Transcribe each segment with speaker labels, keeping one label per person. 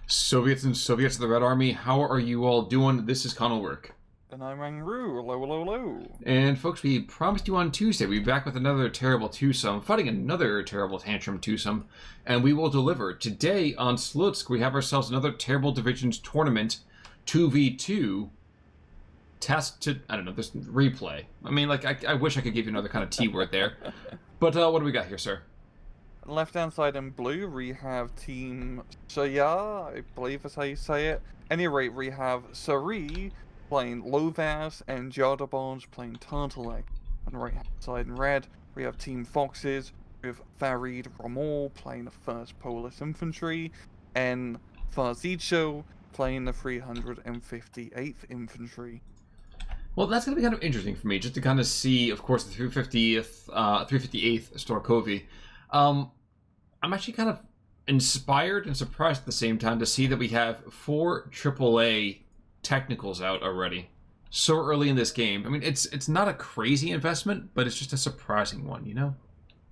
Speaker 1: Soviets and Soviets of the Red Army, how are you all doing? This is Connell Work.
Speaker 2: And I'm Angru. Hello, hello, hello.
Speaker 1: And folks, we promised you on Tuesday we'll be back with another terrible twosome, fighting another terrible tantrum twosome, and we will deliver. Today on Slutsk, we have ourselves another terrible divisions tournament, 2v2, task to, I don't know, this replay. I mean, like, I wish I could give you another kind of T word there. But what do we got here, sir?
Speaker 2: Left hand side in blue, we have Team Scherjar, I believe that's how you say it. Any rate, we have Scherwi playing Lovas and Jardaboj playing Tartalek. On the right hand side in red, we have Team Foxes with Farid, Rommel playing the 1st Polish Infantry, and Farzito playing the 358th Infantry.
Speaker 1: Well, that's going to be kind of interesting for me, just to kind of see, of course, the 358th Stelkovy. I'm actually kind of inspired and surprised at the same time to see that we have 4 AAA technicals out already so early in this game. I mean, it's not a crazy investment, but it's just a surprising one, you know?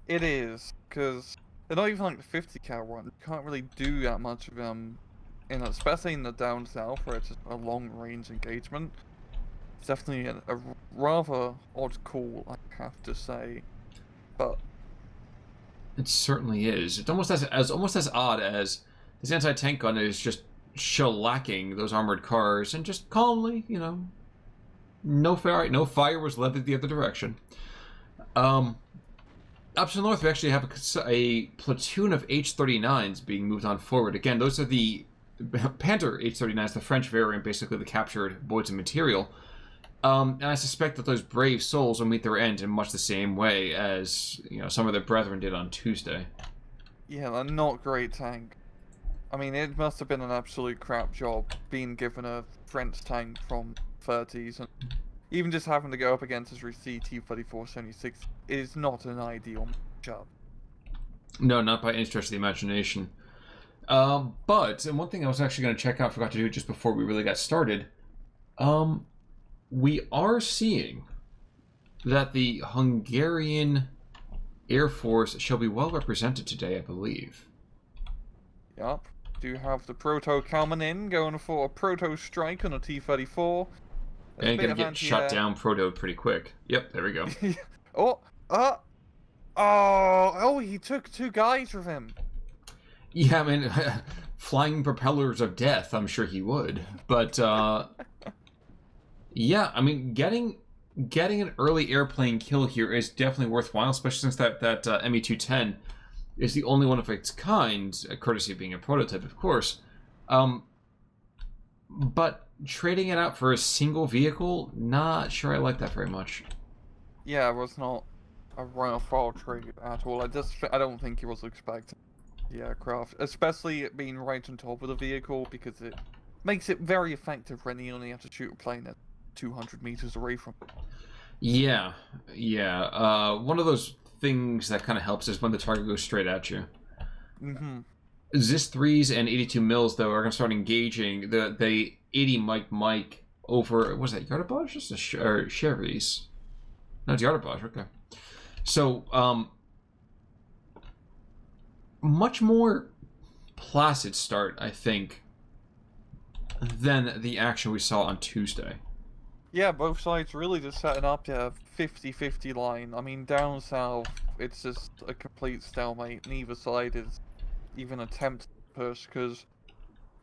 Speaker 2: It is, because they're not even like the 50 cal one. You can't really do that much of them, especially in the down south where it's just a long range engagement. It's definitely a rather odd call, I have to say, but
Speaker 1: it certainly is. It's almost as odd as this anti-tank gun is just shellacking those armored cars and just calmly, you know, no fire was leveled the other direction. Up to the north, we actually have a platoon of H-39s being moved on forward. Again, those are the Panther H-39s, the French variant, basically the captured Boys of Material. And I suspect that those brave souls will meet their end in much the same way as, you know, some of their brethren did on Tuesday.
Speaker 2: Yeah, they're not great tank. I mean, it must have been an absolute crap job being given a French tank from 30s, and even just having to go up against his T-34-76 is not an ideal job.
Speaker 1: No, not by any stretch of the imagination. But, and one thing I was actually going to check out, forgot to do just before we really got started, we are seeing that the Hungarian Air Force shall be well represented today, I believe.
Speaker 2: Yup. Do have the Proto coming in, going for a Proto strike on a T-34.
Speaker 1: And gonna get shot down Proto pretty quick. Yep, there we go.
Speaker 2: Oh, he took 2 guys with him.
Speaker 1: Yeah, I mean, flying propellers of death, I'm sure he would. But, yeah, I mean, getting an early airplane kill here is definitely worthwhile, especially since that Me-210 is the only one of its kind, courtesy of being a prototype, of course. But trading it out for a single vehicle, not sure I like that very much.
Speaker 2: Yeah, it was not a run-of-fall trade at all. I don't think he was expecting the aircraft, especially it being right on top of the vehicle, because it makes it very effective when you only have to shoot a plane at 200 meters away from it.
Speaker 1: Yeah. One of those things that kind of helps is when the target goes straight at you.
Speaker 2: Mm-hmm.
Speaker 1: Zis-3s and 82 mils, though, are going to start engaging the 80 Mike over, was that Jardaboj? Just or Scherwi's? No, it's Jardaboj, okay. So, much more placid start, I think, than the action we saw on Tuesday.
Speaker 2: Yeah, both sides really just setting up a 50-50 line. I mean, down south, it's just a complete stalemate. Neither side is even attempt to push, because,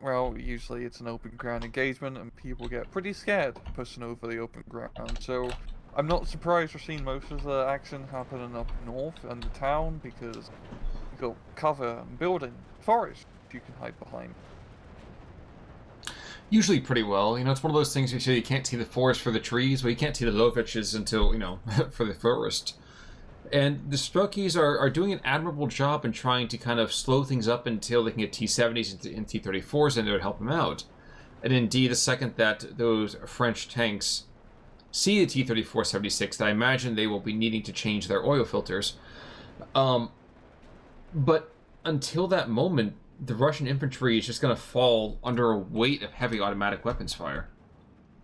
Speaker 2: well, usually it's an open ground engagement, and people get pretty scared pushing over the open ground. So, I'm not surprised we're seeing most of the action happening up north in the town, because you've got cover and building, forest you can hide behind.
Speaker 1: Usually pretty well. You know, it's one of those things you say you can't see the forest for the trees, but you can't see the Loviches until, you know, for the forest. And the Stelkies are doing an admirable job in trying to kind of slow things up until they can get T-70s and T-34s in there to help them out. And indeed, the second that those French tanks see the T-34-76, I imagine they will be needing to change their oil filters. But until that moment, the Russian infantry is just going to fall under a weight of heavy automatic weapons fire.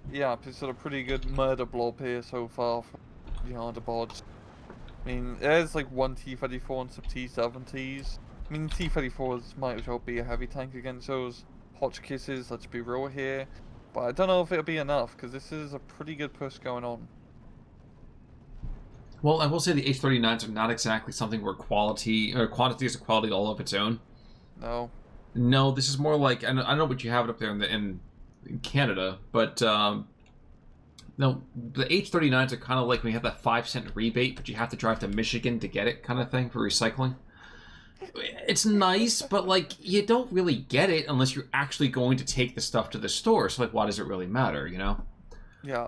Speaker 2: Yeah, it's sort of pretty good murder blob here so far from Jardaboj. I mean, there's like 1 T-34 and some T-70s. I mean, T-34s might as well be a heavy tank against those Hotchkisses, let's be real here. But I don't know if it'll be enough, because this is a pretty good push going on.
Speaker 1: Well, I will say the H-39s are not exactly something where quantity is a quality all of its own.
Speaker 2: No.
Speaker 1: No, this is more like, I don't know what you have it up there in Canada, but no, the H-39s are kind of like when you have that 5-cent rebate, but you have to drive to Michigan to get it kind of thing for recycling. It's nice, but like you don't really get it unless you're actually going to take the stuff to the store. So like, why does it really matter, you know?
Speaker 2: Yeah.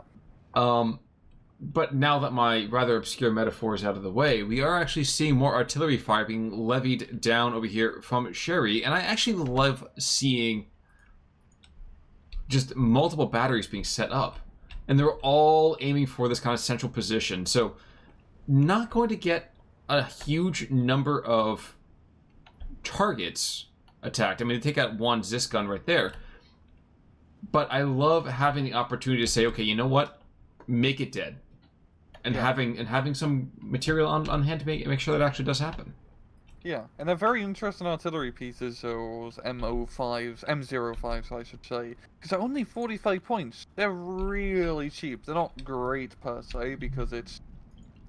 Speaker 1: But now that my rather obscure metaphor is out of the way, we are actually seeing more artillery fire being levied down over here from Scherwi, and I actually love seeing just multiple batteries being set up. And they're all aiming for this kind of central position. So, not going to get a huge number of targets attacked. I mean, they take out one Zis gun right there. But I love having the opportunity to say, okay, you know what? Make it dead. And having some material on hand to make sure that actually does happen.
Speaker 2: Yeah, and they're very interesting artillery pieces, those M05s, I should say. Because they're only 45 points. They're really cheap. They're not great per se, because it's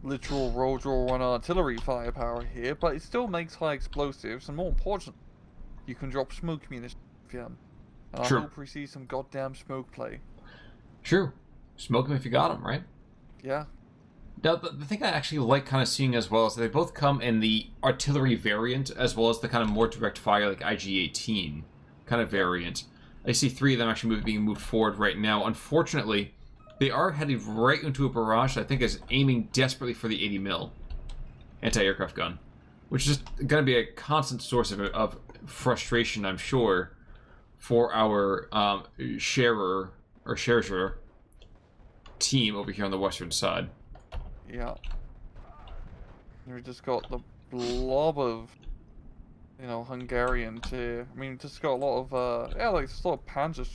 Speaker 2: literal roll draw on artillery firepower here, but it still makes high explosives, and more important, you can drop smoke munitions if you have them. And
Speaker 1: True.
Speaker 2: I hope we see some goddamn smoke play.
Speaker 1: True. Smoke them if you got them, right?
Speaker 2: Yeah.
Speaker 1: Now, the thing I actually like kind of seeing as well is that they both come in the artillery variant as well as the kind of more direct fire, like IG-18 kind of variant. I see 3 of them actually being moved forward right now. Unfortunately, they are headed right into a barrage that I think is aiming desperately for the 80 mil anti-aircraft gun, which is just going to be a constant source of frustration, I'm sure, for our Scherjar team over here on the western side.
Speaker 2: Yeah. We just got the blob of, Hungarians here. I mean, just got a lot of, like sort of Panzer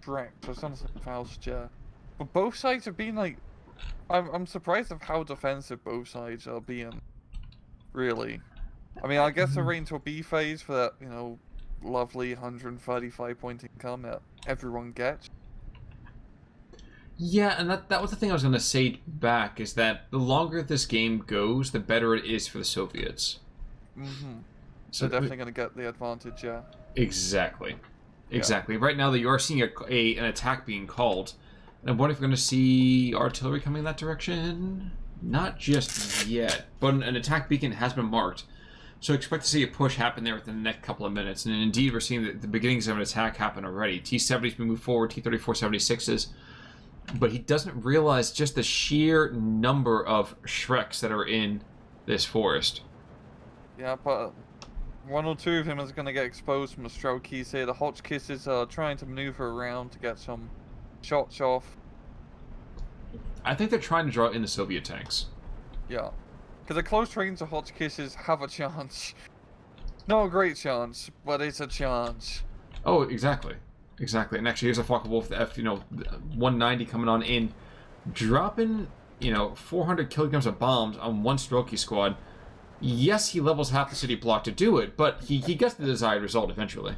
Speaker 2: strength or something else, yeah. But both sides have been like, I'm surprised of how defensive both sides are being. Really. I mean, I guess they're right into a B phase for that, lovely 135 point income that everyone gets.
Speaker 1: Yeah, and that was the thing I was going to say back, is that the longer this game goes, the better it is for the Soviets.
Speaker 2: Mm-hmm.
Speaker 1: So
Speaker 2: they're definitely going to get the advantage, yeah.
Speaker 1: Exactly. Exactly. Yeah. Right now, you are seeing an attack being called. And I'm wondering if we're going to see artillery coming in that direction. Not just yet, but an attack beacon has been marked. So expect to see a push happen there within the next couple of minutes. And indeed, we're seeing the beginnings of an attack happen already. T-70's been moved forward, T-3476's. But he doesn't realize just the sheer number of Shreks that are in this forest.
Speaker 2: Yeah, but one or two of them is going to get exposed from the stroke keys here. The Hotchkisses are trying to maneuver around to get some shots off.
Speaker 1: I think they're trying to draw in the Soviet tanks.
Speaker 2: Yeah. Because the close range of Hotchkisses have a chance. Not a great chance, but it's a chance.
Speaker 1: Oh, exactly. Exactly. And actually, here's a Focke-Wulf, the F190 coming on in, dropping, 400 kilograms of bombs on one Strelky squad. Yes, he levels half the city block to do it, but he gets the desired result eventually.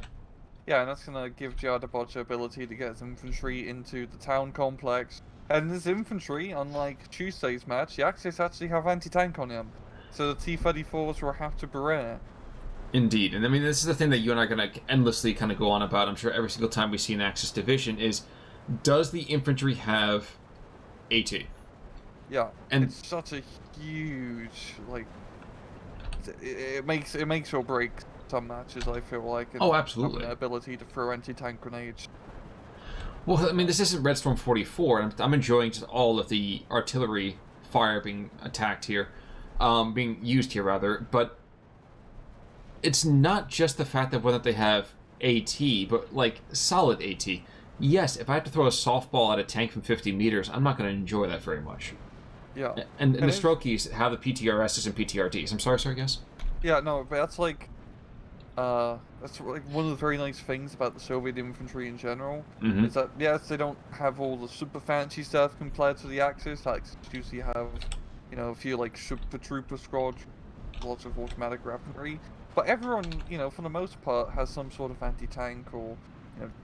Speaker 2: Yeah, and that's going to give Jardaboj the ability to get his infantry into the town complex. And this infantry, unlike Tuesday's match, the Axis actually have anti-tank on him. So the T-34s will have to beware.
Speaker 1: Indeed. And I mean, this is the thing that you and I are going to endlessly kind of go on about, I'm sure, every single time we see an Axis division, is does the infantry have AT?
Speaker 2: Yeah,
Speaker 1: and
Speaker 2: it's such a huge, like, it makes or breaks some matches, I feel like.
Speaker 1: Oh, absolutely.
Speaker 2: The ability to throw anti-tank grenades.
Speaker 1: Well, I mean, this isn't Red Storm 44, and I'm enjoying just all of the artillery fire being attacked here, being used here, rather, but it's not just the fact that whether they have AT, but, like, solid AT. Yes, if I have to throw a softball at a tank from 50 meters, I'm not going to enjoy that very much.
Speaker 2: Yeah.
Speaker 1: And the Strokies have the PTRSs and PTRDs. I'm sorry, guess?
Speaker 2: Yeah, no, but that's like one of the very nice things about the Soviet infantry in general, is that, yes, they don't have all the super fancy stuff compared to the Axis. Like, usually have, a few, like, super trooper squads, lots of automatic weaponry. But everyone, for the most part, has some sort of anti-tank or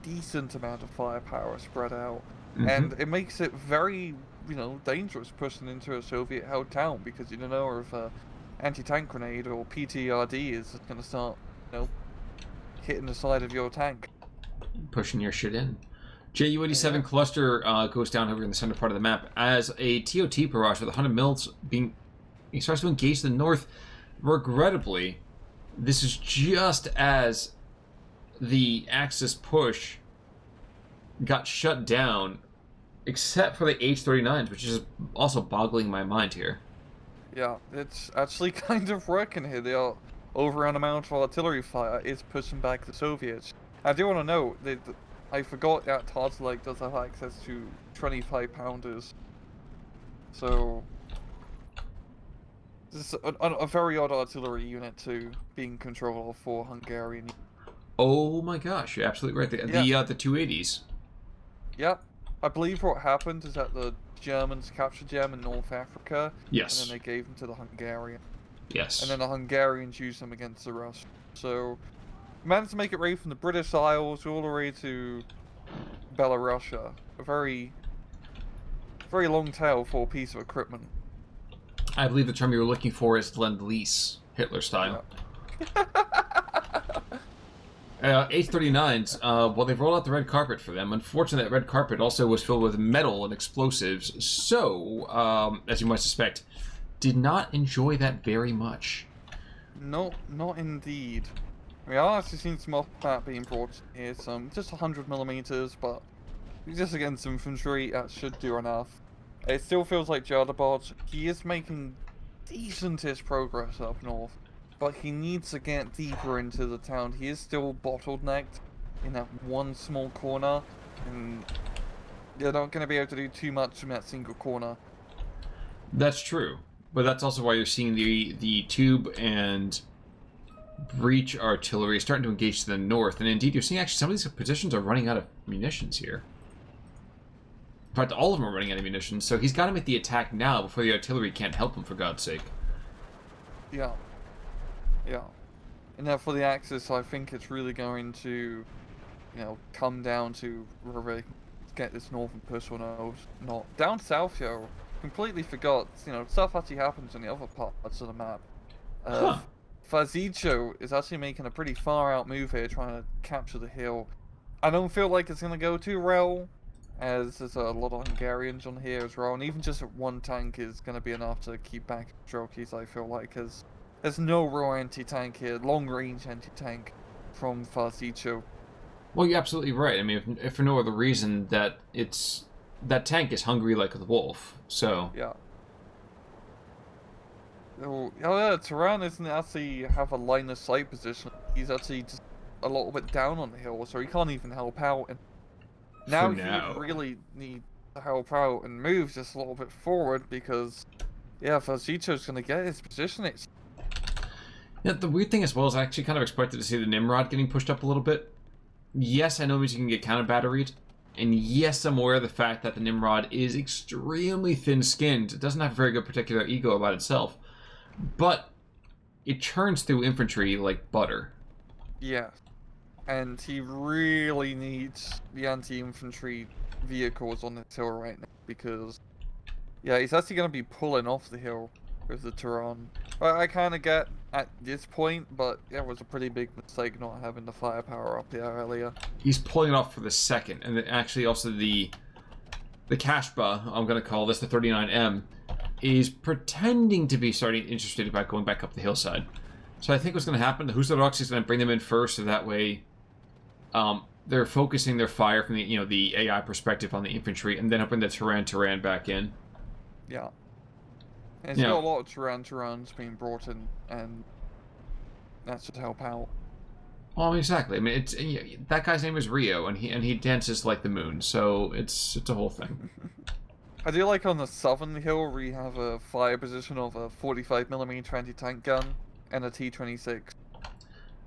Speaker 2: decent amount of firepower spread out, and it makes it very dangerous pushing into a Soviet-held town because you don't know if a anti-tank grenade or PTRD is just going to start hitting the side of your tank,
Speaker 1: pushing your shit in. Ju-87 cluster goes down over in the center part of the map as a TOT barrage with 100 mils he starts to engage the north. Regrettably, this is just as the Axis push got shut down, except for the H-39s, which is also boggling my mind here.
Speaker 2: Yeah, it's actually kind of working here. The overrun amount of artillery fire is pushing back the Soviets. I do want to note that I forgot that Tartalek does have access to 25-pounders. So, this is a very odd artillery unit to be in control of for Hungarian.
Speaker 1: Oh my gosh, you're absolutely right. The 280s.
Speaker 2: Yep. I believe what happened is that the Germans captured them in North Africa.
Speaker 1: Yes.
Speaker 2: And then they gave them to the Hungarians.
Speaker 1: Yes.
Speaker 2: And then the Hungarians used them against the Russians. So, managed to make it right from the British Isles all the way to Belarusia. A very, very long tail for a piece of equipment.
Speaker 1: I believe the term you were looking for is Lend-Lease, Hitler style. Yeah. H-39s, well, they've rolled out the red carpet for them. Unfortunately, that red carpet also was filled with metal and explosives, so, as you might suspect, did not enjoy that very much.
Speaker 2: No, not indeed. We are actually seeing some off-pat being brought here, some just 100mm, but just against infantry, that should do enough. It still feels like Jardaboj, he is making decentish progress up north, but he needs to get deeper into the town. He is still bottlenecked in that one small corner, and they're not going to be able to do too much in that single corner.
Speaker 1: That's true, but that's also why you're seeing the tube and breach artillery starting to engage to the north, and indeed you're seeing actually some of these positions are running out of munitions here. In fact, all of them are running out of munitions, so he's got to make the attack now before the artillery can't help him, for God's sake.
Speaker 2: Yeah. Yeah. And now for the Axis, I think it's really going to, come down to whether they can get this northern push or not. Down south, completely forgot, stuff actually happens in the other parts of the map. Farzito is actually making a pretty far out move here, trying to capture the hill. I don't feel like it's going to go too well, as there's a lot of Hungarians on here as well, and even just one tank is going to be enough to keep back Stelkovy, I feel like, because there's no real anti-tank here, long-range anti-tank from Farzito.
Speaker 1: Well, you're absolutely right. I mean, if for no other reason that that tank is hungry like the wolf, so...
Speaker 2: Yeah. Oh yeah, Tehran doesn't actually have a line of sight position. He's actually just a little bit down on the hill, so he can't even help out. And now he really needs to help out and move just a little bit forward because, Farzito's going to get his position.
Speaker 1: Yeah, the weird thing as well is I actually kind of expected to see the Nimrod getting pushed up a little bit. Yes, I know you can get counter-batteried, and yes, I'm aware of the fact that the Nimrod is extremely thin-skinned. It doesn't have a very good particular ego about itself. But it churns through infantry like butter.
Speaker 2: Yeah. And he really needs the anti-infantry vehicles on this hill right now because, he's actually going to be pulling off the hill with the Tehran. I kind of get at this point, but it was a pretty big mistake not having the firepower up there earlier.
Speaker 1: He's pulling it off for the second, and then actually also the Kashba, I'm going to call this the 39M, is pretending to be interested about going back up the hillside. So I think what's going to happen, the Husaroks is going to bring them in first, so that way they're focusing their fire from the AI perspective on the infantry, and then hoping the Tehran back in.
Speaker 2: Yeah. And there's got a lot of Tehran's being brought in, and that should help out.
Speaker 1: Well, exactly. I mean, that guy's name is Rio, and he dances like the moon, so it's a whole thing.
Speaker 2: I do like on the southern hill where you have a fire position of a 45mm anti-tank gun and a T-26.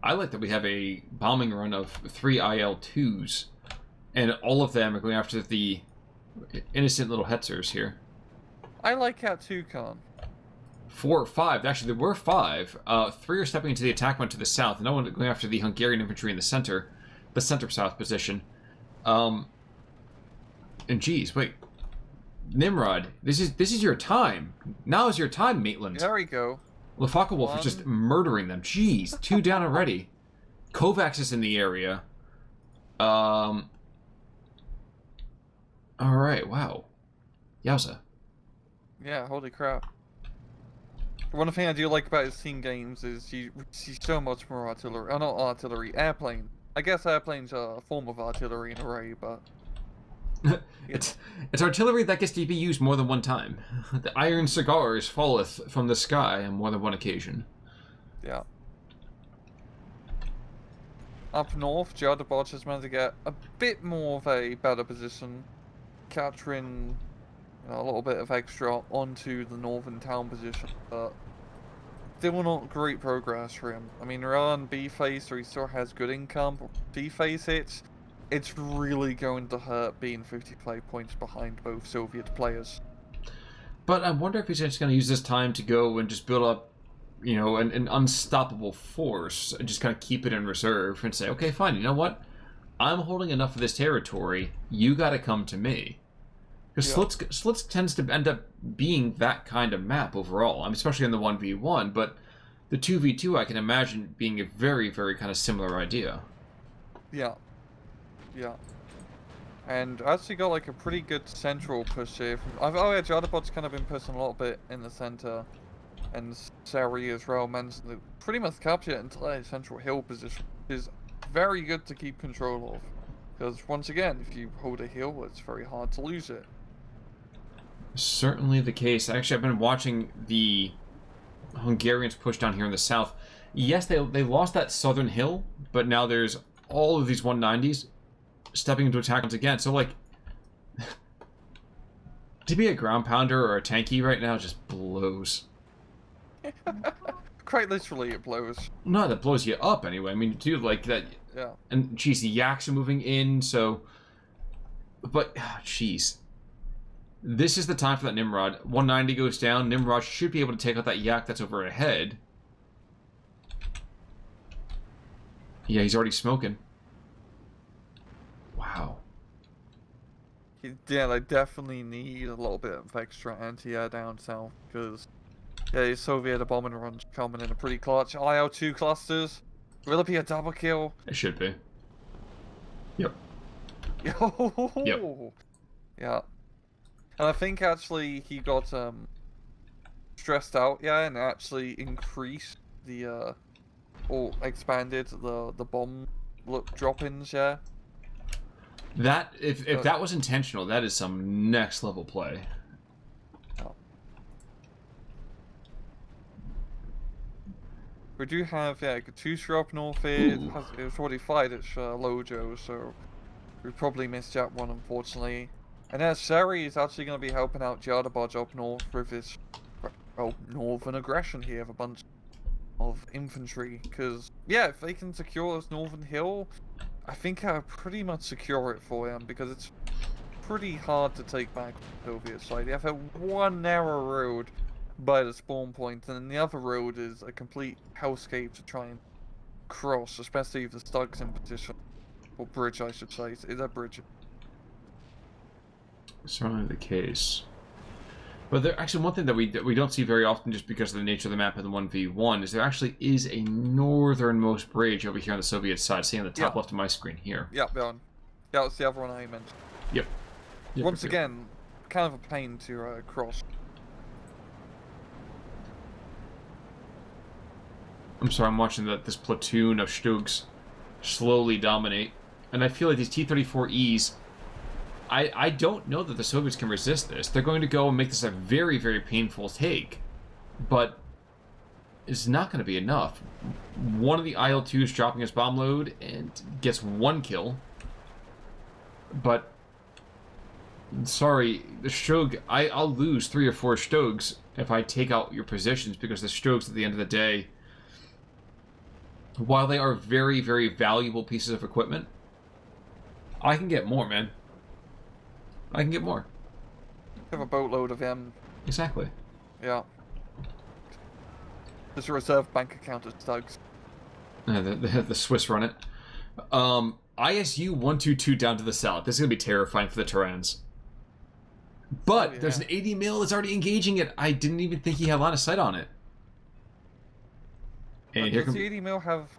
Speaker 1: I like that we have a bombing run of 3 IL-2s, and all of them are going after the innocent little Hetzers here.
Speaker 2: I like that too, Khan.
Speaker 1: 4 or 5. Actually, there were 5. 3 are stepping into the attack one to the south. No one going after the Hungarian infantry in the center-south position. And geez, wait. Nimrod, this is your time. Now is your time, Maitland.
Speaker 2: There we go.
Speaker 1: Lafaka Wolf is just murdering them. Jeez, 2 down already. Kovacs is in the area. Alright, wow. Yowza.
Speaker 2: Yeah, holy crap. One thing I do like about his team games is you see so much more artillery. Not artillery, airplane. I guess airplanes are a form of artillery in a way, but...
Speaker 1: it's artillery that gets to be used more than one time. The iron cigars falleth from the sky on more than one occasion.
Speaker 2: Yeah. Up north, Jardaboj has managed to get a bit more of a better position, capturing a little bit of extra onto the northern town position, but still not great progress for him. I mean, we're on B phase, so he still has good income, but D phase hits, it's really going to hurt being 55 points behind both Soviet players.
Speaker 1: But I wonder if he's just going to use this time to go and just build up, you know, an unstoppable force, and just kind of keep it in reserve and say, okay, fine, you know what? I'm holding enough of this territory, you got to come to me. Because Slutsk tends to end up being that kind of map overall. I mean, especially in the 1v1, but the 2v2 I can imagine being a very, very kind of similar idea.
Speaker 2: Yeah. Yeah. And actually got like a pretty good central push here. Oh yeah, Jardaboj's kind of been pushing a little bit in the center. And Scherwi as well managed to pretty much capture the entire central hill position, which is very good to keep control of. Because once again, if you hold a hill, it's very hard to lose it.
Speaker 1: Certainly the case. Actually, I've been watching the Hungarians push down here in the south. Yes, they lost that southern hill, but now there's all of these 190s stepping into attack once again. So, like, to be a ground pounder or a tanky right now just blows.
Speaker 2: Quite literally, it blows.
Speaker 1: No, that blows you up anyway. I mean, dude, like that.
Speaker 2: Yeah.
Speaker 1: And geez, the yaks are moving in, so. But jeez, this is the time for that Nimrod. 190 goes down. Nimrod should be able to take out that yak that's over ahead. Yeah, he's already smoking. Wow.
Speaker 2: Yeah, they definitely need a little bit of extra anti-air down south because. Yeah, the Soviet bombing runs coming in a pretty clutch. IL-2 clusters. Will it be a double kill?
Speaker 1: It should be. Yep.
Speaker 2: Yep. Yeah. And I think actually he got stressed out, yeah, and actually increased the or expanded the bomb drop-ins, yeah.
Speaker 1: That if that was intentional, that is some next level play.
Speaker 2: We do have, yeah, Katusha up north here. It's already fired at Lojo, so we probably missed that one, unfortunately. And then Scherwi is actually going to be helping out Jardaboj up north with his, well, northern aggression here of a bunch of infantry. Because, yeah, if they can secure this northern hill, I think I'll pretty much secure it for him, because it's pretty hard to take back the Soviet side. You have one narrow road by the spawn point, and then the other road is a complete hellscape to try and cross, especially if the Slutsk's in position. Or bridge, I should say. Is that bridge?
Speaker 1: Certainly the case. But there actually one thing that we don't see very often, just because of the nature of the map in the 1v1, is there actually is a northernmost bridge over here on the Soviet side, see on the top left of my screen here.
Speaker 2: Yeah, that was the other one I mentioned.
Speaker 1: Yep.
Speaker 2: Once again, kind of a pain to cross.
Speaker 1: I'm sorry, I'm watching this platoon of Stugs slowly dominate. And I feel like these T-34Es, I don't know that the Soviets can resist this. They're going to go and make this a very, very painful take. But it's not going to be enough. One of the IL-2s dropping his bomb load and gets 1 kill. But, sorry, the Stug, I'll lose 3 or 4 Stugs if I take out your positions, because the Stugs, at the end of the day, while they are very, very valuable pieces of equipment, I can get more, man. I can get more.
Speaker 2: Have a boatload of them.
Speaker 1: Exactly.
Speaker 2: Yeah. There's a reserve bank account at Slutsk.
Speaker 1: The Swiss run it. ISU 122 down to the south. This is gonna be terrifying for the Terrans. But there's an 80 mil that's already engaging it. I didn't even think he had a line of sight on it. And here comes
Speaker 2: the 80 mil have.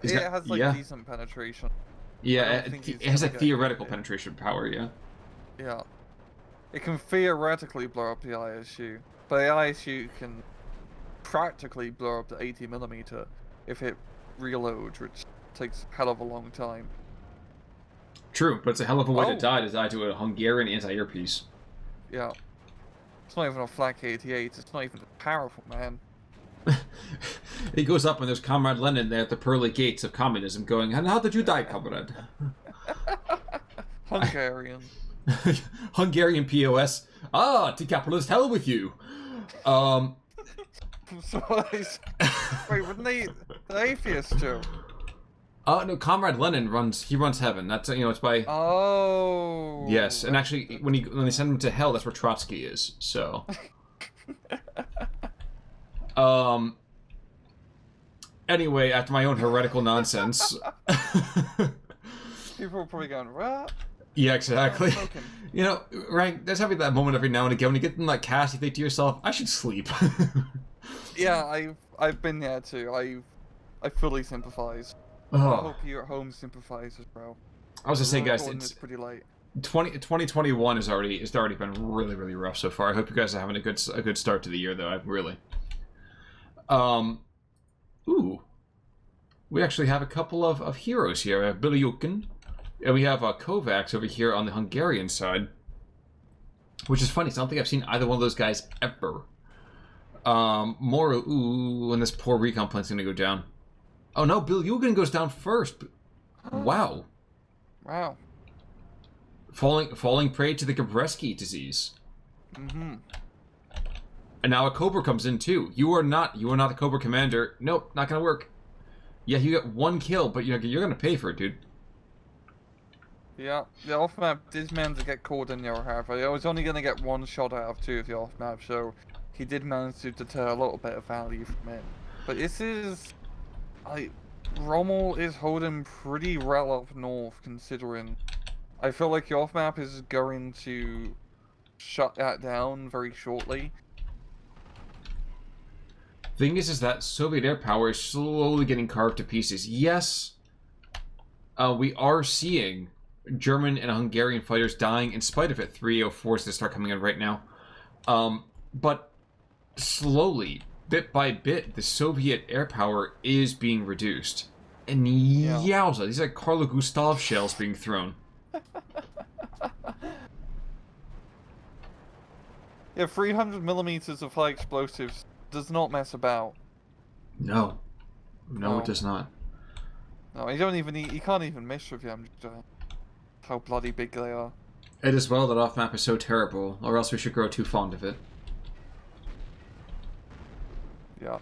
Speaker 2: It has like decent penetration.
Speaker 1: Yeah, it has a theoretical penetration power. Yeah.
Speaker 2: Yeah. It can theoretically blow up the ISU, but the ISU can practically blow up the 80mm if it reloads, which takes a hell of a long time.
Speaker 1: True, but it's a hell of a way to die to a Hungarian anti-air piece.
Speaker 2: Yeah. It's not even a flak 88, it's not even powerful, man.
Speaker 1: He goes up and there's Comrade Lenin there at the pearly gates of communism going, and how did you die, comrade?
Speaker 2: Hungarian.
Speaker 1: Hungarian POS. Ah, to capitalist hell with you.
Speaker 2: Wait, wouldn't they the atheists too?
Speaker 1: No, Comrade Lenin runs heaven. That's, you know, it's by...
Speaker 2: Oh.
Speaker 1: Yes, and actually, when they send him to hell, that's where Trotsky is, so... Anyway, after my own heretical nonsense...
Speaker 2: People are probably going, what?
Speaker 1: Yeah, exactly. You know, right, there's having that moment every now and again when you get in that cast, you think to yourself, I should sleep.
Speaker 2: Yeah, I've been there too. I fully sympathize. I hope you at home sympathize as well.
Speaker 1: I was just saying, guys,
Speaker 2: it's pretty late.
Speaker 1: 2021 has already been really, really rough so far. I hope you guys are having a good start to the year, though. Really. Ooh, we actually have a couple of heroes here. We have Bilyukin, and we have Kovacs over here on the Hungarian side, which is funny. So I don't think I've seen either one of those guys ever. Ooh, and this poor recon plane's gonna go down. Oh no, Bilyukin goes down first. Wow.
Speaker 2: Wow.
Speaker 1: Falling prey to the Gabreski disease.
Speaker 2: Mm-hmm.
Speaker 1: And now a Cobra comes in too. You are not a Cobra commander. Nope, not gonna work. Yeah, you get one kill, but you're gonna pay for it, dude.
Speaker 2: Yeah, the off map did manage to get caught in your half. I was only gonna get one shot out of two of the off map, so he did manage to deter a little bit of value from it. But this is, Rommel is holding pretty well up north, considering. I feel like the off map is going to shut that down very shortly.
Speaker 1: Thing is that Soviet air power is slowly getting carved to pieces. Yes, we are seeing German and Hungarian fighters dying in spite of it. 304s that start coming in right now. But slowly, bit by bit, the Soviet air power is being reduced. And yowza, these are Carlo Gustav shells being thrown.
Speaker 2: Yeah, 300mm of high explosives does not mess about.
Speaker 1: No, it does not.
Speaker 2: No, you can't even miss with them. How bloody big they are.
Speaker 1: It is well that off-map is so terrible, or else we should grow too fond of it.
Speaker 2: Yeah.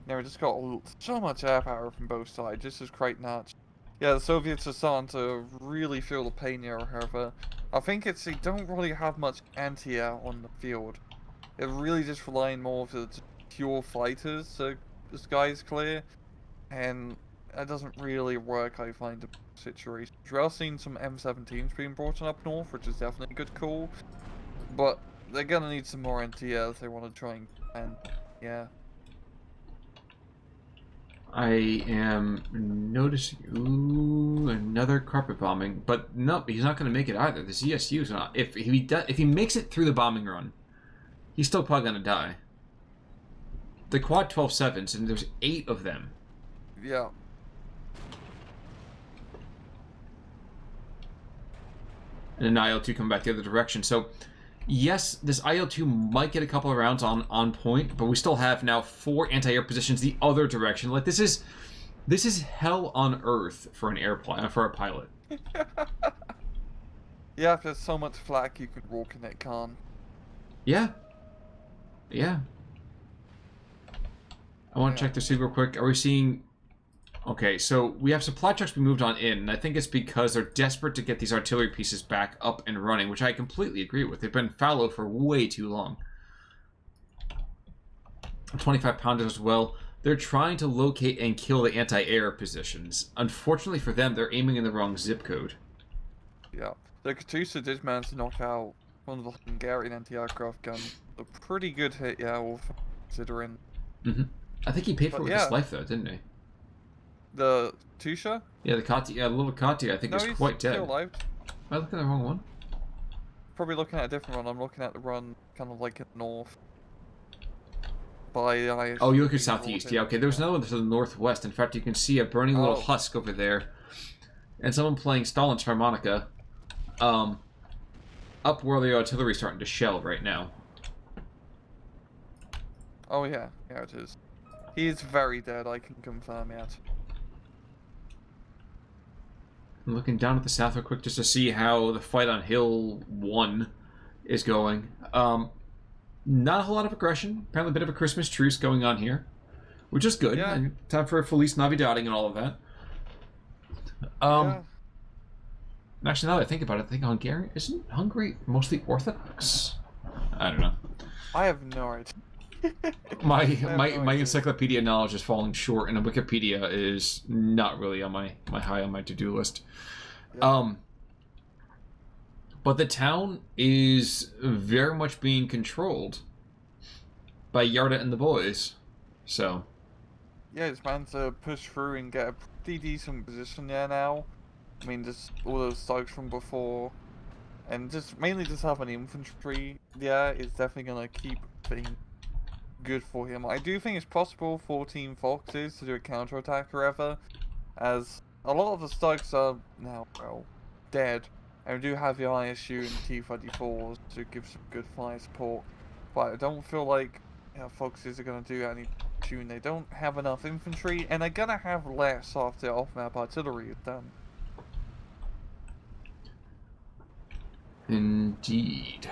Speaker 2: Yeah, we just got so much air power from both sides. This is quite nuts. Yeah, the Soviets are starting to really feel the pain here, however. I think they don't really have much anti-air on the field. They're really just relying more on the pure fighters, so the sky is clear. And that doesn't really work, I find, the situation. We are seeing some M17s being brought up north, which is definitely a good call. But they're gonna need some more anti-air if they want to try and yeah.
Speaker 1: I am noticing... Ooh, another carpet bombing. But no, he's not going to make it either. The ZSU's not. If he makes it through the bombing run, he's still probably going to die. The quad 12-7s, and there's 8 of them.
Speaker 2: Yeah.
Speaker 1: And an IL-2 come back the other direction. So, yes, this IL-2 might get a couple of rounds on point, but we still have now 4 anti-air positions the other direction. Like, this is hell on earth for for a pilot.
Speaker 2: Yeah, there's so much flak you could walk in it, Khan.
Speaker 1: Yeah. Yeah. I want to check to see real quick. Are we seeing... Okay, so we have supply trucks we moved on in, and I think it's because they're desperate to get these artillery pieces back up and running, which I completely agree with. They've been fallow for way too long. 25 pounders as well. They're trying to locate and kill the anti-air positions. Unfortunately for them, they're aiming in the wrong zip code.
Speaker 2: Yeah. The Katyusha did manage to knock out one of the Hungarian anti-aircraft guns. A pretty good hit, yeah, all considering.
Speaker 1: I think he paid for it with
Speaker 2: yeah.
Speaker 1: his life, though, didn't he?
Speaker 2: The Tusha?
Speaker 1: Yeah, the Kati, the little Kati, I think, is quite dead.
Speaker 2: Still alive.
Speaker 1: Am I looking at the wrong one?
Speaker 2: Probably looking at a different run. I'm looking at the run kind of like in the north. By the IS.
Speaker 1: Oh, you're looking southeast. Yeah, okay. There's another one to the northwest. In fact, you can see a burning little husk over there. And someone playing Stalin's harmonica. Up where the artillery's starting to shell right now.
Speaker 2: Oh, yeah. Yeah, it is. He is very dead, I can confirm yet.
Speaker 1: I'm looking down at the south real quick just to see how the fight on Hill 1 is going. Not a whole lot of aggression. Apparently a bit of a Christmas truce going on here. Which is good.
Speaker 2: Yeah.
Speaker 1: And time for Feliz Navidading and all of that.
Speaker 2: Yeah.
Speaker 1: Actually, now that I think about it, I think Hungarian... Isn't Hungary mostly Orthodox? I don't know.
Speaker 2: I have no idea.
Speaker 1: My encyclopedia knowledge is falling short, and Wikipedia is not really on my high on my to-do list. Yeah. But the town is very much being controlled by Yarda and the boys. So
Speaker 2: yeah, it's managed to push through and get a pretty decent position there now. I mean, just all those stokes from before, and just mainly just having infantry there is definitely gonna keep being good for him. I do think it's possible for Team Foxes to do a counterattack or ever, as a lot of the stokes are now, well, dead, and we do have the ISU and T-34s to give some good fire support, but I don't feel like Foxes are going to do any soon. They don't have enough infantry, and they're going to have less after off-map artillery is done.
Speaker 1: Indeed.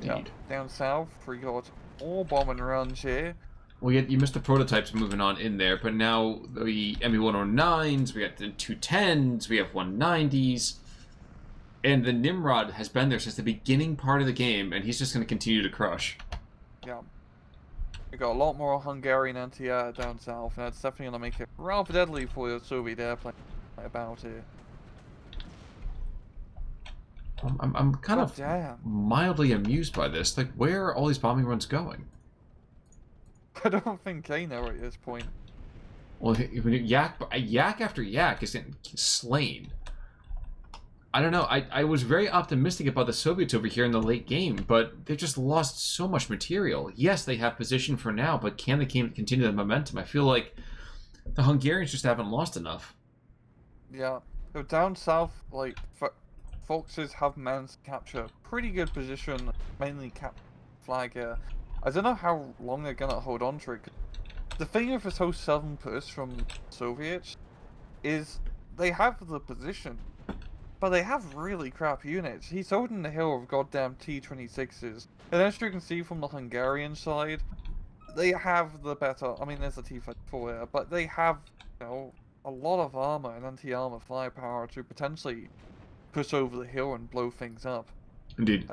Speaker 2: Yeah. Down south, we got all bombing runs here.
Speaker 1: Well, you missed the prototypes moving on in there, but now the ME-109s, we got the 210s, we have 190s, and the Nimrod has been there since the beginning part of the game, and he's just going to continue to crush.
Speaker 2: Yeah. We got a lot more Hungarian anti-air down south, and that's definitely going to make it rather deadly for the Soviet airplane about here.
Speaker 1: I'm kind of mildly amused by this. Like, where are all these bombing runs going?
Speaker 2: I don't think they know at this point.
Speaker 1: Well, yak after yak is getting slain. I don't know. I was very optimistic about the Soviets over here in the late game, but they just lost so much material. Yes, they have position for now, but can they continue the momentum? I feel like the Hungarians just haven't lost enough.
Speaker 2: Yeah. So down south, like, Foxes have managed to capture pretty good position, mainly flag here. I don't know how long they're gonna hold on to it. The thing with this whole southern push from Soviets is they have the position, but they have really crap units. He's holding the hill of goddamn T-26s, and as you can see from the Hungarian side, they have the better. I mean, there's a T-34 there, but they have, a lot of armor and anti-armor firepower to potentially push over the hill and blow things up.
Speaker 1: Indeed.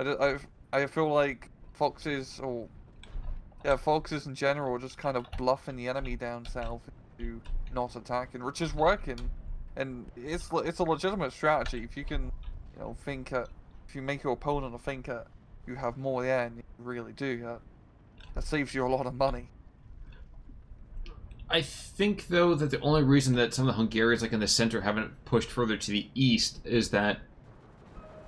Speaker 2: I feel like Foxes in general are just kind of bluffing the enemy down south into not attacking, which is working, and it's a legitimate strategy. If you can, if you make your opponent think that you have more there, and you really do, that saves you a lot of money.
Speaker 1: I think, though, that the only reason that some of the Hungarians, like in the center, haven't pushed further to the east is that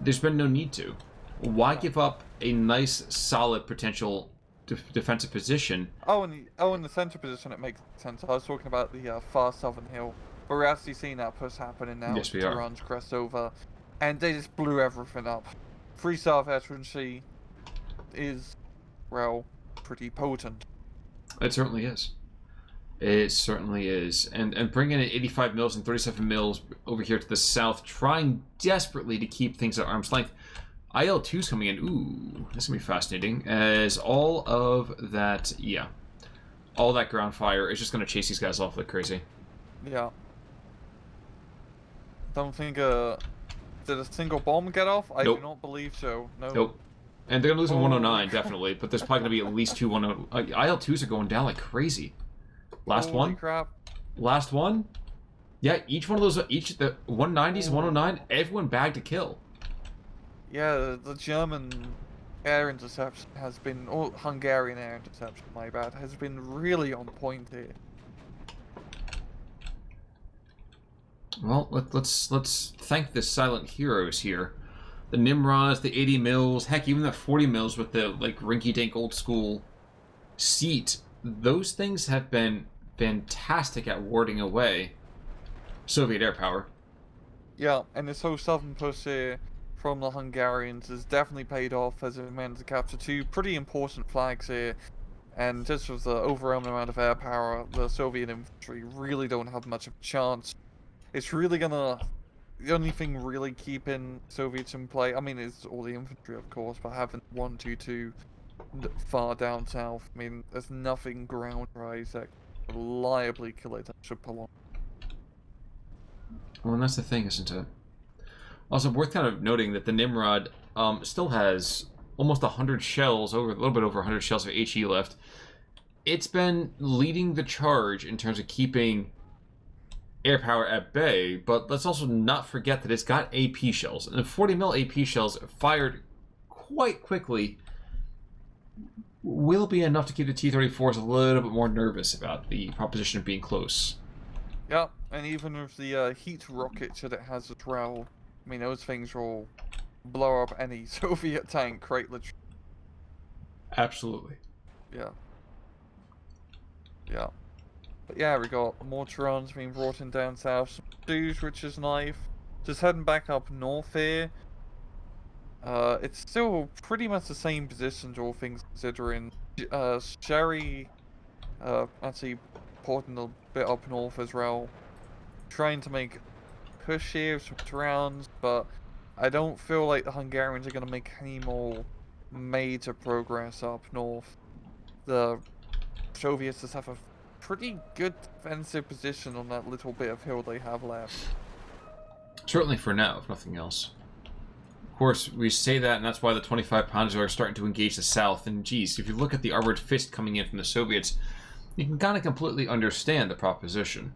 Speaker 1: there's been no need to. Why give up a nice, solid potential defensive position?
Speaker 2: In the center position, it makes sense. I was talking about the far southern hill, but we're actually seeing that push happening now.
Speaker 1: Yes, we are.
Speaker 2: Runs crest over, and they just blew everything up. Free South veterancy is, well, pretty potent.
Speaker 1: It certainly is. It certainly is. And bringing in 85 mils and 37 mils over here to the south, trying desperately to keep things at arm's length. IL-2's coming in. Ooh, this is going to be fascinating. As all of that, all that ground fire is just going to chase these guys off like crazy.
Speaker 2: Yeah. Don't think, did a single bomb get off? I do not believe so. No.
Speaker 1: Nope. And they're going to lose in 109,
Speaker 2: crap.
Speaker 1: definitely, but there's probably going to be at least 2 109. IL-2s are going down like crazy. Last
Speaker 2: Holy
Speaker 1: one?
Speaker 2: crap.
Speaker 1: Last one? Yeah, each one of those, the 190s, 109, everyone bagged a kill.
Speaker 2: Yeah, the German air interception has been, or Hungarian air interception, my bad, has been really on point here.
Speaker 1: Well, let's thank the silent heroes here. The Nimrods, the 80 mils, heck, even the 40 mils with the like rinky-dink old school seat. Those things have been fantastic at warding away Soviet air power.
Speaker 2: Yeah, and this whole southern push here from the Hungarians has definitely paid off as it managed to capture 2 pretty important flags here. And just with the overwhelming amount of air power, the Soviet infantry really don't have much of a chance. It's really gonna... The only thing really keeping Soviets in play, I mean, it's all the infantry, of course, but having 122 far down south, I mean, there's nothing ground-wise that can reliably kill it that should pull on.
Speaker 1: Well, and that's the thing, isn't it? Also, worth kind of noting that the Nimrod still has almost 100 shells, over a little bit over 100 shells of HE left. It's been leading the charge in terms of keeping air power at bay, but let's also not forget that it's got AP shells. And the 40 mil AP shells fired quite quickly will be enough to keep the T-34s a little bit more nervous about the proposition of being close.
Speaker 2: Yeah, and even with the heat rockets that it has as well, I mean, those things will blow up any Soviet tank quite literally.
Speaker 1: Absolutely.
Speaker 2: Yeah. Yeah. But yeah, we got Mortarons being brought in down south, some Stews, which is nice. Just heading back up north here. It's still pretty much the same positions, all things considering. Scherwi, actually porting a bit up north as well. Trying to make push here with some Terrans, but I don't feel like the Hungarians are going to make any more major progress up north. The Soviets just have a pretty good defensive position on that little bit of hill they have left.
Speaker 1: Certainly for now, if nothing else. Of course, we say that, and that's why the 25 pounders are starting to engage the south. And geez, if you look at the armored fist coming in from the Soviets, you can kind of completely understand the proposition.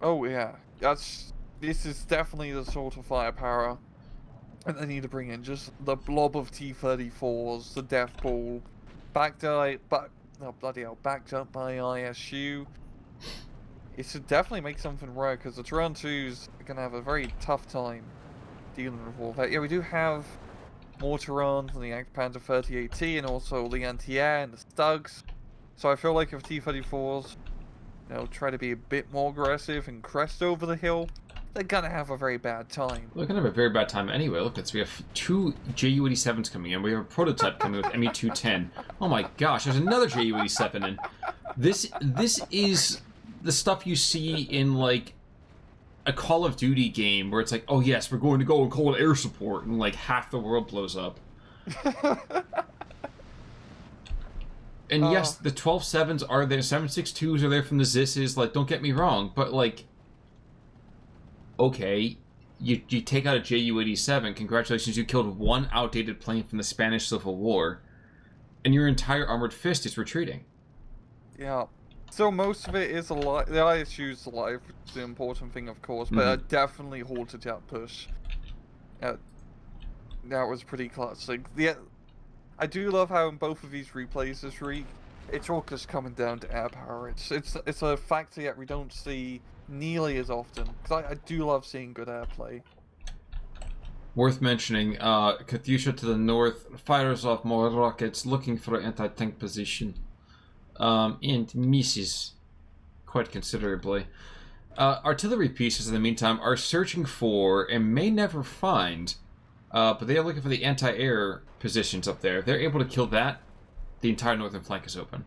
Speaker 2: Oh yeah, this is definitely the sort of firepower that they need to bring in. Just the blob of T-34s, the death ball, backed up by ISU. It should definitely make something work, because the Turan 2s are going to have a very tough time dealing with all that. Yeah, we do have Mortarons and the Panzer 30AT, and also the anti-air and the Stugs. So I feel like if T-34s, try to be a bit more aggressive and crest over the hill, they're gonna have a very bad time.
Speaker 1: They're gonna have a very bad time anyway. Look, we have 2 Ju-87s coming in. We have a prototype coming with Me-210. Oh my gosh, there's another Ju-87 in. This is the stuff you see in like a Call of Duty game where it's like, oh yes, we're going to go and call it air support, and like half the world blows up. And yes, the 12-7s are there, 7.62s are there from the Zisses, like, don't get me wrong, but like, okay, you take out a Ju-87, congratulations, you killed one outdated plane from the Spanish Civil War, and your entire armored fist is retreating.
Speaker 2: Yeah. So most of it is alive. The ISU's alive, which is the important thing, of course, but I definitely halted that push. That was pretty classic. I do love how in both of these replays this week, it's all just coming down to air power. It's a factor that we don't see nearly as often, because I do love seeing good airplay.
Speaker 1: Worth mentioning, Katyusha to the north fires off more rockets looking for an anti-tank position. And misses quite considerably. Artillery pieces, in the meantime, are searching for, and may never find, but they are looking for the anti-air positions up there. If they're able to kill that, the entire northern flank is open.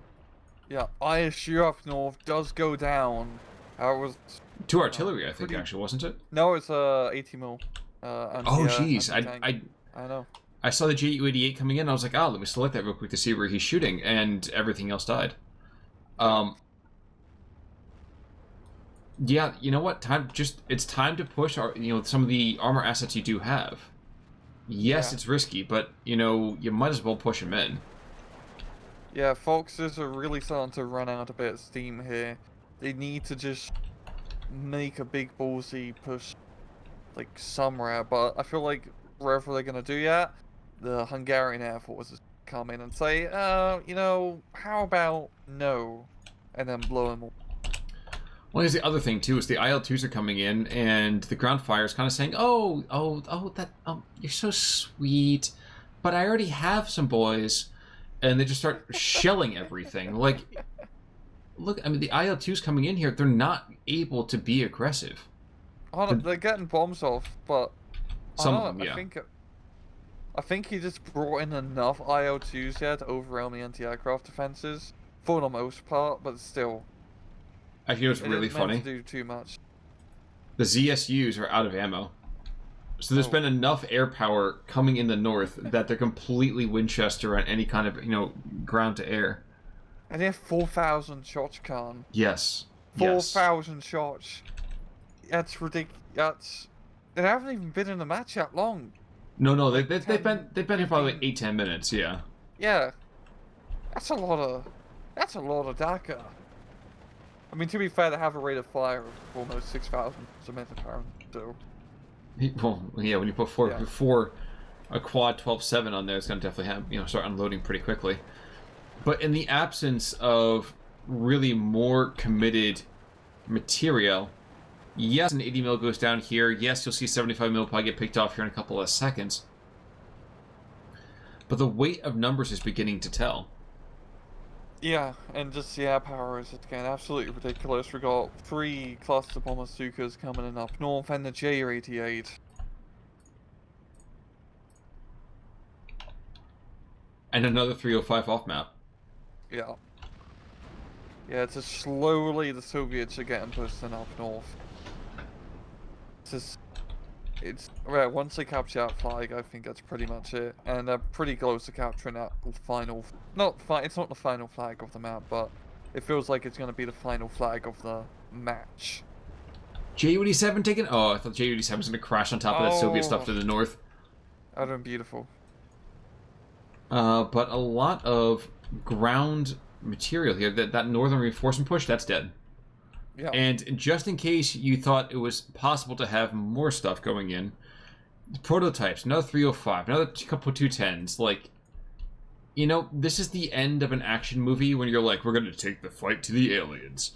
Speaker 2: Yeah, ISU up north does go down. It was
Speaker 1: 2 artillery, I think, actually, wasn't it?
Speaker 2: No, it's 80 mil.
Speaker 1: Oh, jeez.
Speaker 2: I know.
Speaker 1: I saw the Ju-88 coming in, I was like, let me select that real quick to see where he's shooting, and everything else died. Yeah, you know what? It's time to push some of the armor assets you do have. Yes,
Speaker 2: Yeah.
Speaker 1: it's risky, but, you know, you might as well push him in.
Speaker 2: Yeah, Foxes are really starting to run out a bit of steam here. They need to just make a big ballsy push, like, somewhere, but I feel like wherever they're gonna do that, the Hungarian Air Forces come in and say, you know, how about no? And then blow them all.
Speaker 1: Well, here's the other thing, too, is the IL-2s are coming in, and the ground fire is kind of saying, you're so sweet, but I already have some boys, and they just start shelling everything. Like, look, I mean, the IL-2s coming in here, they're not able to be aggressive.
Speaker 2: Oh, they're getting bombs off, but
Speaker 1: Some of them, yeah.
Speaker 2: I think he just brought in enough IL-2s here to overwhelm the anti-aircraft defenses for the most part, but still.
Speaker 1: I think it was really funny.
Speaker 2: To do too much.
Speaker 1: The ZSUs are out of ammo. So there's been enough air power coming in the north that they're completely Winchester on any kind of, you know, ground to air.
Speaker 2: And they have 4,000 shots, Khan.
Speaker 1: Yes.
Speaker 2: 4,000 shots. That's ridiculous. They haven't even been in the match that long.
Speaker 1: No, they've been here probably 8-10 minutes, yeah.
Speaker 2: Yeah. That's a lot of DACA. I mean, to be fair, they have a rate of fire of almost 6,000 a minute, apparently, so...
Speaker 1: Well, yeah, when you put four a quad 12-7 on there, it's going to definitely have, you know, start unloading pretty quickly. But in the absence of really more committed material, yes, an 80 mil goes down here. Yes, you'll see 75 mil probably get picked off here in a couple of seconds. But the weight of numbers is beginning to tell.
Speaker 2: Yeah, and just the air power is again absolutely ridiculous. We got 3 cluster bomber Stukas coming in up north and the J-88.
Speaker 1: And another 305 off map.
Speaker 2: Yeah. Yeah, it's just slowly the Soviets are getting pushed in up north. Well, once they capture that flag, I think that's pretty much it. And they're pretty close to capturing that final... It's not the final flag of the map, but it feels like it's going to be the final flag of the match.
Speaker 1: J-87 taken... Oh, I thought J-87 was going to crash on top of that Soviet stuff to the north.
Speaker 2: That would have been beautiful.
Speaker 1: But a lot of ground material here. That northern reinforcement push, that's dead.
Speaker 2: Yeah.
Speaker 1: And just in case you thought it was possible to have more stuff going in, prototypes, another 305, another couple 210s, like, you know, this is the end of an action movie when you're like, we're going to take the fight to the aliens.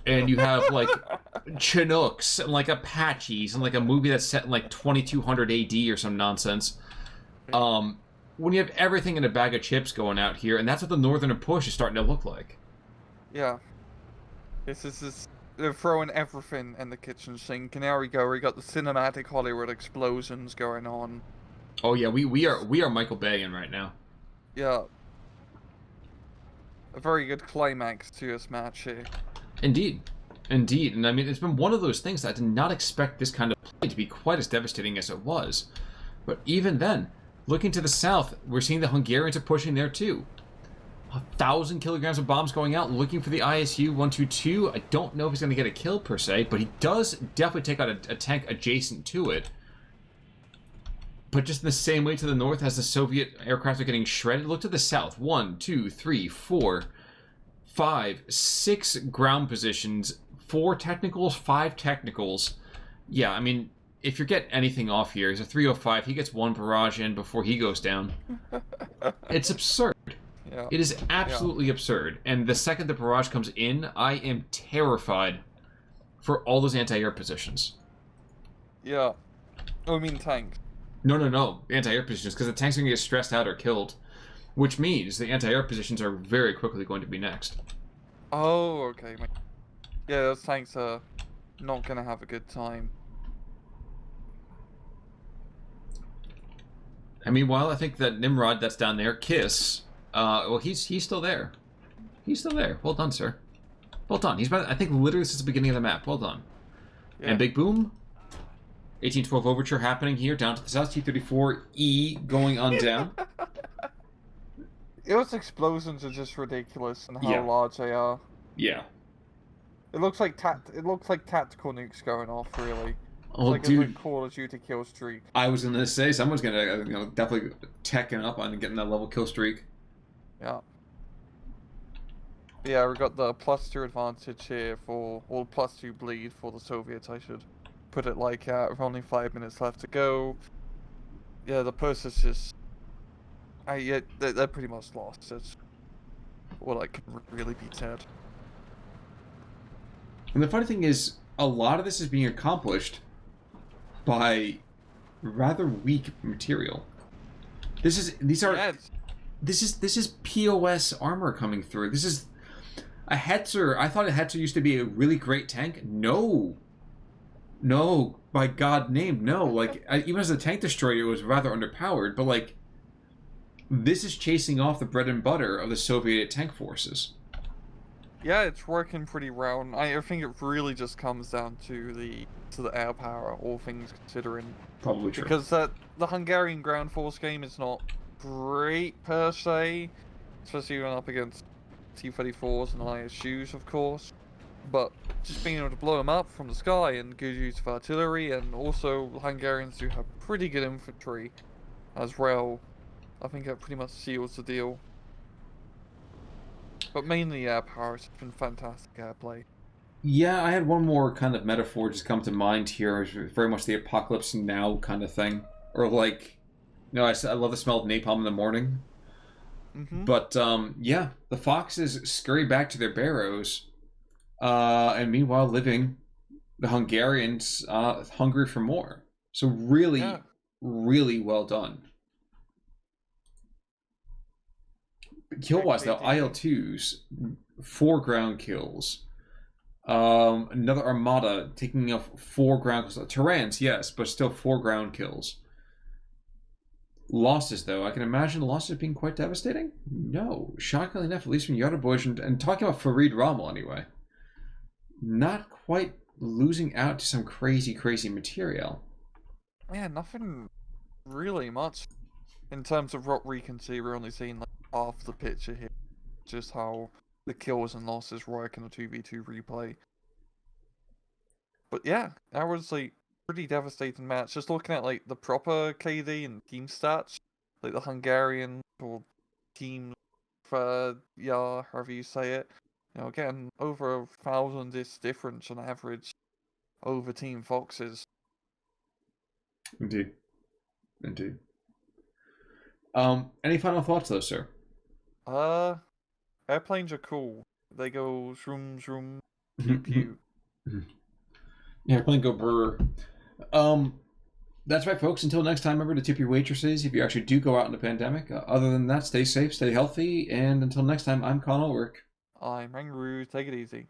Speaker 1: And you have, like, Chinooks and, like, Apaches and, like, a movie that's set in, like, 2200 AD or some nonsense. When you have everything in a bag of chips going out here, and that's what the northern push is starting to look like.
Speaker 2: Yeah. This is just... They're throwing everything in the kitchen sink, and there we go. We got the cinematic Hollywood explosions going on.
Speaker 1: Oh yeah, we are Michael Bay-ing right now.
Speaker 2: Yeah. A very good climax to this match here.
Speaker 1: Indeed. And I mean, it's been one of those things that I did not expect this kind of play to be quite as devastating as it was. But even then, looking to the south, we're seeing the Hungarians are pushing there too. 1,000 kilograms of bombs going out, looking for the ISU-122. I don't know if he's going to get a kill per se, but he does definitely take out a tank adjacent to it. But just in the same way to the north as the Soviet aircraft are getting shredded, look to the south. 1, 2, 3, 4, 5, 6 ground positions, 4 technicals, 5 technicals. Yeah, I mean, if you get anything off here, he's a 305. He gets 1 barrage in before he goes down. It's absurd.
Speaker 2: Yeah.
Speaker 1: It is absolutely absurd. And the second the barrage comes in, I am terrified for all those anti-air positions.
Speaker 2: Yeah. Oh, I mean tanks.
Speaker 1: No. Anti-air positions, because the tanks are going to get stressed out or killed. Which means the anti-air positions are very quickly going to be next.
Speaker 2: Oh, okay. Yeah, those tanks are not going to have a good time.
Speaker 1: And meanwhile, I think that Nimrod that's down there, Kiss... well, he's still there. He's still there. Well done, sir. Well done. He's been, I think, literally since the beginning of the map. Well done. Yeah. And Big Boom. 1812 Overture happening here, down to the south. T-34E going on down.
Speaker 2: Those explosions are just ridiculous and how large they are.
Speaker 1: Yeah.
Speaker 2: It looks like tactical nukes going off, really.
Speaker 1: Oh,
Speaker 2: like
Speaker 1: dude,
Speaker 2: a Call of Duty kill streak.
Speaker 1: I was gonna say someone's gonna definitely teching up on getting that level kill streak.
Speaker 2: Yeah. Yeah, we got the +2 advantage here for, or +2 bleed for the Soviets, I should put it like that, with only 5 minutes left to go. Yeah, the Persians just... yeah, they're pretty much lost. That's what I can really be said.
Speaker 1: And the funny thing is, a lot of this is being accomplished by rather weak material. This is POS armor coming through. This is a Hetzer. I thought a Hetzer used to be a really great tank. No, by God name, no. Like even as a tank destroyer, it was rather underpowered. But like, this is chasing off the bread and butter of the Soviet tank forces.
Speaker 2: Yeah, it's working pretty well. I think it really just comes down to the air power, all things considering.
Speaker 1: Probably true.
Speaker 2: Because the Hungarian ground force game is not great per se, especially when up against T-34s and ISUs, of course. But just being able to blow them up from the sky and good use of artillery, and also Hungarians do have pretty good infantry as well. I think that pretty much seals the deal. But mainly air power, it's been fantastic airplay.
Speaker 1: Yeah, I had one more kind of metaphor just come to mind here. It's very much the apocalypse now kind of thing. Or like, I love the smell of napalm in the morning.
Speaker 2: Mm-hmm.
Speaker 1: But yeah, the foxes scurry back to their barrows. And meanwhile living, the Hungarians hungry for more. So really, really well done. Kill-wise though, IL-2s, 4 ground kills. Another armada taking off 4 ground kills. Terrans, yes, but still 4 ground kills. Losses though, I can imagine losses being quite devastating. No, shockingly enough, at least from Jardaboj, and talking about Farid Rommel anyway, not quite losing out to some crazy material.
Speaker 2: Yeah, nothing really much in terms of what we can see. We're only seeing like half the picture here, just how the kills and losses work in a 2v2 replay. But yeah, that was like pretty devastating match. Just looking at like the proper KD and team stats, like the Hungarian or team yeah, however you say it. Again, over 1,000 is difference on average over Team Foxes.
Speaker 1: Indeed. Any final thoughts though, sir?
Speaker 2: Airplanes are cool. They go shroom shroom, pew pew.
Speaker 1: Yeah, airplane go brr. That's right, folks. Until next time, remember to tip your waitresses if you actually do go out in the pandemic. Other than that, stay safe, stay healthy, and until next time, I'm Con Ulrich.
Speaker 2: I'm Rangaroo. Take it easy.